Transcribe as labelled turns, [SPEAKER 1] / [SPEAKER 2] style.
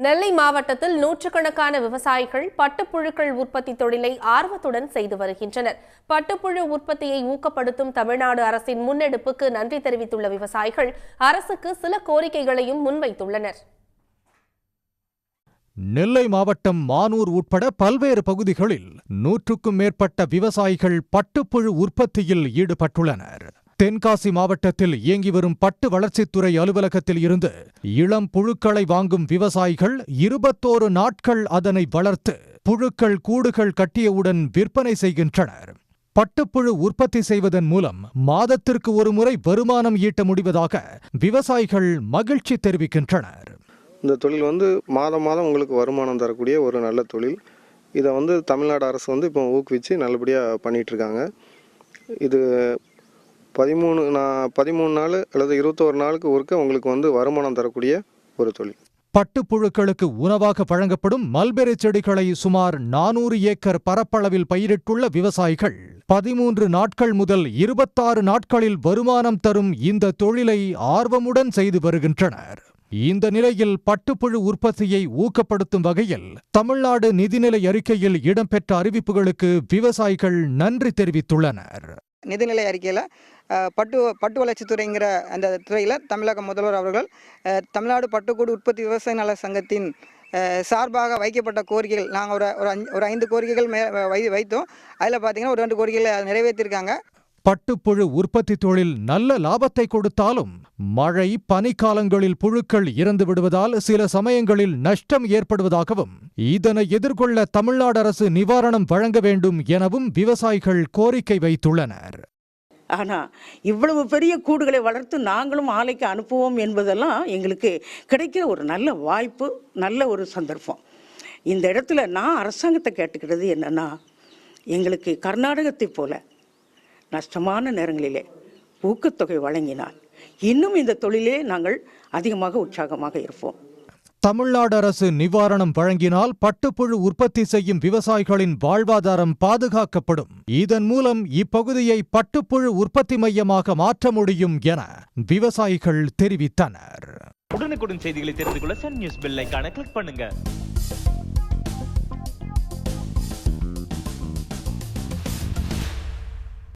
[SPEAKER 1] நெல்லை மாவட்டத்தில் நூற்றுக்கணக்கான விவசாயிகள் பட்டுப்புழுக்கள் உற்பத்தி தொழிலை ஆர்வத்துடன் செய்து வருகின்றனர். பட்டுப்புழு உற்பத்தியை ஊக்கப்படுத்தும் தமிழ்நாடு அரசின் முன்னெடுப்புக்கு நன்றி தெரிவித்துள்ள விவசாயிகள் அரசுக்கு சில கோரிக்கைகளையும் முன்வைத்துள்ளனர்.
[SPEAKER 2] நெல்லை மாவட்டம் மானூர் உட்பட பல்வேறு பகுதிகளில் 100க்கும் மேற்பட்ட விவசாயிகள் பட்டுப்புழு உற்பத்தியில் ஈடுபட்டுள்ளனர். தென்காசி மாவட்டத்தில் இயங்கி வரும் பட்டு வளர்ச்சித்துறை அலுவலகத்தில் இருந்து இளம் புழுக்களை வாங்கும் விவசாயிகள் 21 நாட்கள் அதனை வளர்த்து புழுக்கள் கூடுகள் கட்டியவுடன் விற்பனை செய்கின்றனர். பட்டுப்புழு உற்பத்தி செய்வதன் மூலம் மாதத்திற்கு ஒரு முறை வருமானம் ஈட்ட முடிவதாக விவசாயிகள் மகிழ்ச்சி தெரிவிக்கின்றனர்.
[SPEAKER 3] இந்த தொழில் மாதம் மாதம் உங்களுக்கு வருமானம் தரக்கூடிய ஒரு நல்ல தொழில். இதை தமிழ்நாடு அரசு இப்போ ஊக்குவிச்சு நல்லபடியாக பண்ணிகிட்ருக்காங்க. இது 13 நாள் அல்லது 21 நாளுக்கு ஒருக்க உங்களுக்கு வருமானம் தரக்கூடிய ஒரு தொழில்.
[SPEAKER 2] பட்டுப்புழுக்களுக்கு உணவாக வழங்கப்படும் மல்பெரி செடிகளை சுமார் 400 ஏக்கர் பரப்பளவில் பயிரிட்டுள்ள விவசாயிகள் 13 நாட்கள் முதல் 26 நாட்களில் வருமானம் தரும் இந்த தொழிலை ஆர்வமுடன் செய்து வருகின்றனர். இந்த நிலையில் பட்டுப்புழு உற்பத்தியை ஊக்கப்படுத்தும் வகையில் தமிழ்நாடு நிதிநிலை அறிக்கையில் இடம்பெற்ற அறிவிப்புகளுக்கு விவசாயிகள் நன்றி தெரிவித்துள்ளனர்.
[SPEAKER 4] நிதிநிலை அறிக்கையில் பட்டு வளர்ச்சித்துறைங்கிற அந்த துறையில் தமிழக முதல்வர் அவர்கள் தமிழ்நாடு பட்டுக்கூடு உற்பத்தி விவசாய நல சங்கத்தின் சார்பாக வைக்கப்பட்ட கோரிக்கைகள் நாங்கள் ஒரு 5 கோரிக்கைகள் வைத்தோம். அதில் பார்த்தீங்கன்னா ஒரு 2 கோரிக்கைகளை நிறைவேற்றியிருக்காங்க.
[SPEAKER 2] பட்டுப்புழு உற்பத்தி தொழில் நல்ல லாபத்தை கொடுத்தாலும் மழை பனிக்காலங்களில் புழுக்கள் இறந்து விடுவதால் சில சமயங்களில் நஷ்டம் ஏற்படுவதாகவும் இதனை எதிர்கொள்ள தமிழ்நாடு அரசு நிவாரணம் வழங்க வேண்டும் எனவும் விவசாயிகள் கோரிக்கை வைத்துள்ளனர்.
[SPEAKER 5] ஆனால் இவ்வளவு பெரிய கூடுகளை வளர்த்து நாங்களும் ஆலைக்கு அனுப்புவோம் என்பதெல்லாம் எங்களுக்கு கிடைக்கிற ஒரு நல்ல வாய்ப்பு, நல்ல ஒரு சந்தர்ப்பம். இந்த இடத்துல நான் அரசாங்கத்தை கேட்டுக்கிறது என்னன்னா, எங்களுக்கு கர்நாடகத்தை போல நஷ்டமான நேரங்களிலே ஊக்கத்தொகை வழங்கினால் இன்னும் இந்த தொழிலே நாங்கள் அதிகமாக உற்சாகமாக இருப்போம்.
[SPEAKER 2] தமிழ்நாடு அரசு நிவாரணம் வழங்கினால் பட்டுப்புழு உற்பத்தி செய்யும் விவசாயிகளின் வாழ்வாதாரம் பாதுகாக்கப்படும். இதன் மூலம் இப்பகுதியை பட்டுப்புழு உற்பத்தி மையமாக மாற்ற முடியும் என விவசாயிகள் தெரிவித்தனர்.
[SPEAKER 6] உடனுக்குடன் செய்திகளை தெரிந்து கொள்ள சன் நியூஸ் பெல் ஐகானை கிளிக் பண்ணுங்க.